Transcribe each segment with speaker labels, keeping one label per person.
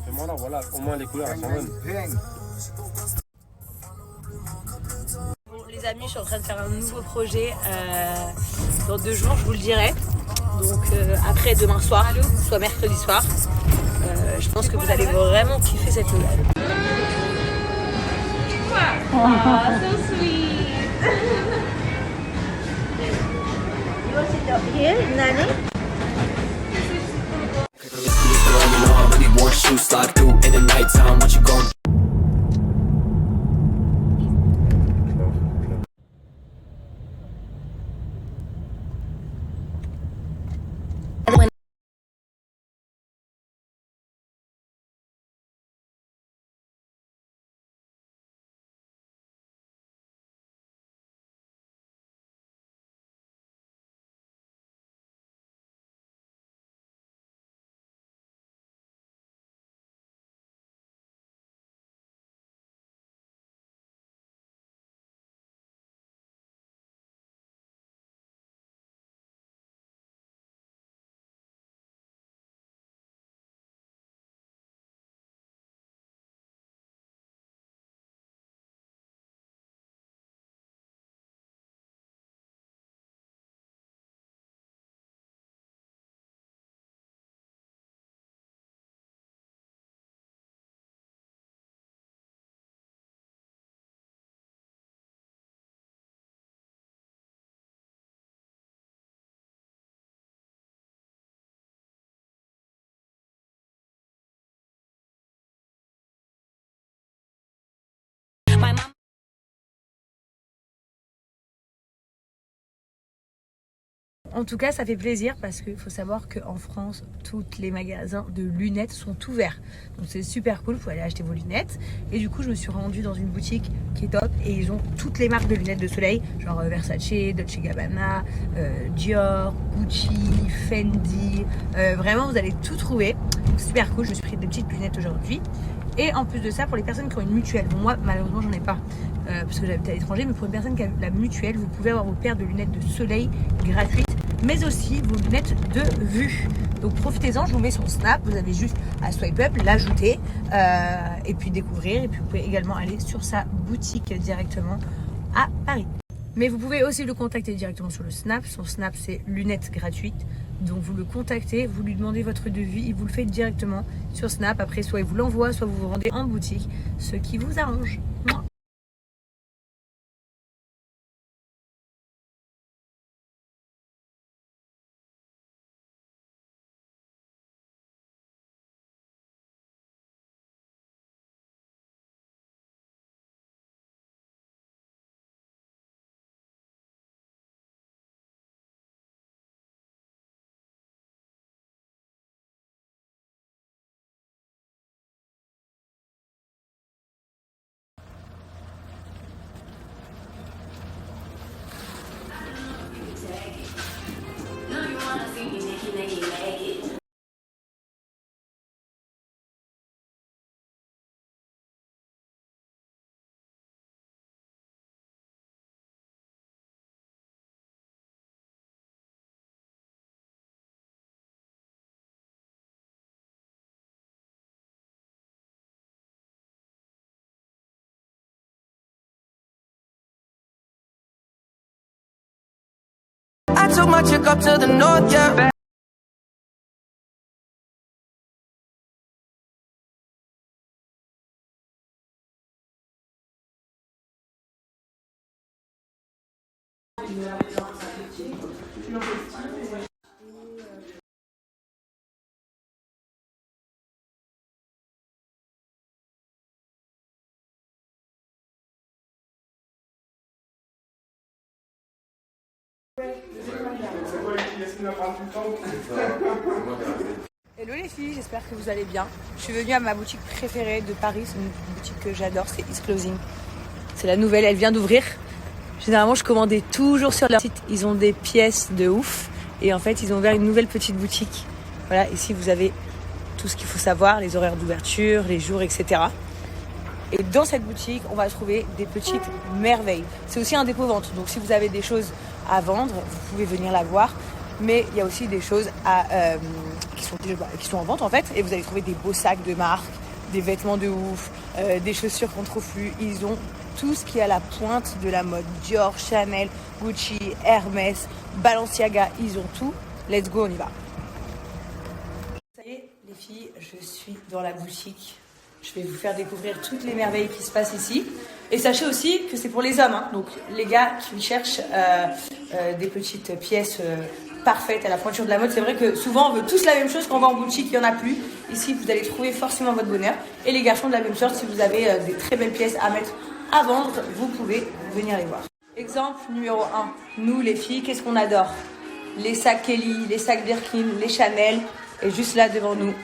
Speaker 1: Fais-moi là, voilà, au moins les couleurs elles sont bonnes.
Speaker 2: Bon, les amis, je suis en train de faire un nouveau projet dans 2 jours, je vous le dirai. Donc après demain soir, soit mercredi soir. Je pense que vous allez vraiment kiffer cette nouvelle.
Speaker 3: Oh, so sweet.
Speaker 2: You want to sit up here, Nani? En tout cas, ça fait plaisir parce qu'il faut savoir qu'en France, tous les magasins de lunettes sont ouverts. Donc c'est super cool, vous pouvez aller acheter vos lunettes. Et du coup, je me suis rendue dans une boutique qui est top et ils ont toutes les marques de lunettes de soleil, genre Versace, Dolce & Gabbana, Dior, Gucci, Fendi. Vraiment, vous allez tout trouver. Donc super cool, je me suis pris des petites lunettes aujourd'hui. Et en plus de ça, pour les personnes qui ont une mutuelle, bon, moi malheureusement j'en ai pas parce que j'habite à l'étranger, mais pour une personne qui a la mutuelle, vous pouvez avoir vos paires de lunettes de soleil gratuites, mais aussi vos lunettes de vue. Donc profitez-en, je vous mets son Snap, vous avez juste à swipe up, l'ajouter et puis découvrir. Et puis vous pouvez également aller sur sa boutique directement à Paris. Mais vous pouvez aussi le contacter directement sur le Snap. Son Snap, c'est lunettes gratuites. Donc vous le contactez, vous lui demandez votre devis, il vous le fait directement sur Snap. Après, soit il vous l'envoie, soit vous vous rendez en boutique, ce qui vous arrange.
Speaker 4: I took my chick up to the north, yeah.
Speaker 2: Hello les filles, j'espère que vous allez bien. Je suis venue à ma boutique préférée de Paris, c'est une boutique que j'adore, c'est Is Clothing. C'est la nouvelle, elle vient d'ouvrir. Généralement je commandais toujours sur leur site, ils ont des pièces de ouf. Et en fait ils ont ouvert une nouvelle petite boutique. Voilà, ici vous avez tout ce qu'il faut savoir, les horaires d'ouverture, les jours, etc. Et dans cette boutique, on va trouver des petites merveilles. C'est aussi un dépôt-vente, donc si vous avez des choses à vendre, vous pouvez venir la voir. Mais il y a aussi des choses qui sont en vente en fait. Et vous allez trouver des beaux sacs de marque, des vêtements de ouf, des chaussures contreflux. Ils ont tout ce qui est à la pointe de la mode. Dior, Chanel, Gucci, Hermès, Balenciaga, ils ont tout. Let's go, on y va. Ça y est, les filles, je suis dans la boutique. Je vais vous faire découvrir toutes les merveilles qui se passent ici. Et sachez aussi que c'est pour les hommes. Donc les gars qui cherchent des petites pièces parfaites à la pointure de la mode. C'est vrai que souvent on veut tous la même chose quand on va en boutique, il n'y en a plus. Ici vous allez trouver forcément votre bonheur. Et les garçons de la même sorte, si vous avez des très belles pièces à mettre à vendre, vous pouvez venir les voir. Exemple numéro 1, nous les filles, qu'est-ce qu'on adore? Les sacs Kelly, les sacs Birkin, les Chanel. Et juste là devant nous,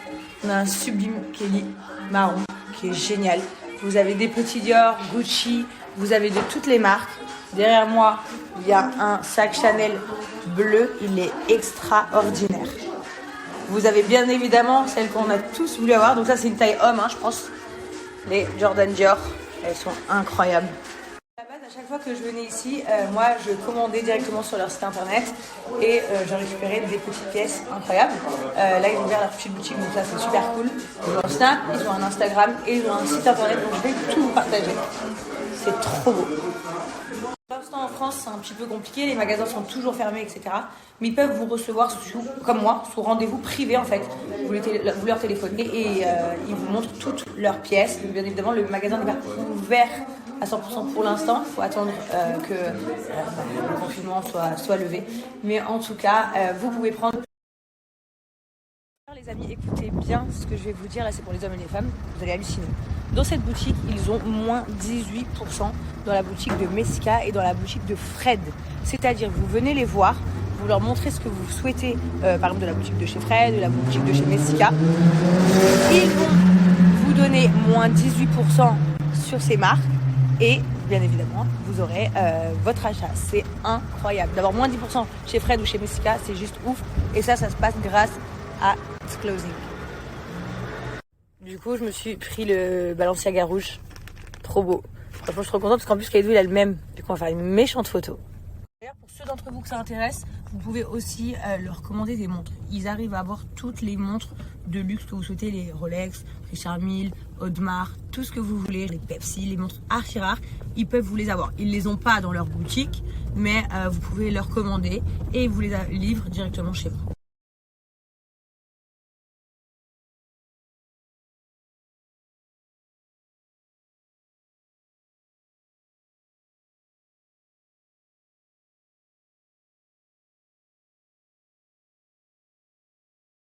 Speaker 2: on a un sublime Kelly marron qui est génial. Vous avez des petits Dior, Gucci, vous avez de toutes les marques. Derrière moi, il y a un sac Chanel bleu, il est extraordinaire. Vous avez bien évidemment celle qu'on a tous voulu avoir. Donc ça c'est une taille homme, je pense. Les Jordan Dior, elles sont incroyables. À la base, à chaque fois que je venais ici, moi je commandais directement sur leur site internet et je récupérais des petites pièces incroyables. Là ils ont ouvert leur petite boutique, donc ça c'est super cool. Ils ont un Snap, ils ont un Instagram et ils ont un site internet, donc je vais tout vous partager. C'est trop beau. Pour l'instant en France c'est un petit peu compliqué, les magasins sont toujours fermés, etc. Mais ils peuvent vous recevoir comme moi, sous rendez-vous privé en fait. Vous leur téléphonez et ils vous montrent toutes leurs pièces. Donc, bien évidemment le magasin n'est pas ouvert à 100% pour l'instant. Il faut attendre que le confinement soit levé. Mais en tout cas, vous pouvez prendre... Les amis, écoutez bien ce que je vais vous dire. Là c'est pour les hommes et les femmes, vous allez halluciner. Dans cette boutique, ils ont moins 18% dans la boutique de Messika et dans la boutique de Fred. C'est-à-dire, vous venez les voir, vous leur montrez ce que vous souhaitez, par exemple de la boutique de chez Fred, de la boutique de chez Messika. Ils vont vous donner moins 18% sur ces marques et bien évidemment, vous aurez votre achat. C'est incroyable. D'avoir moins 10% chez Fred ou chez Messika, c'est juste ouf. Et ça se passe grâce à Closing. Du coup, je me suis pris le Balenciaga rouge. Trop beau. Franchement, je suis trop contente parce qu'en plus, Kaidou, il a le même. Du coup, on va faire une méchante photo. D'ailleurs, pour ceux d'entre vous que ça intéresse, vous pouvez aussi leur commander des montres. Ils arrivent à avoir toutes les montres de luxe que vous souhaitez, les Rolex, Richard Mille, Audemars, tout ce que vous voulez, les Pepsi, les montres archi rares, ils peuvent vous les avoir. Ils les ont pas dans leur boutique, mais vous pouvez leur commander et ils vous les livrent directement chez vous.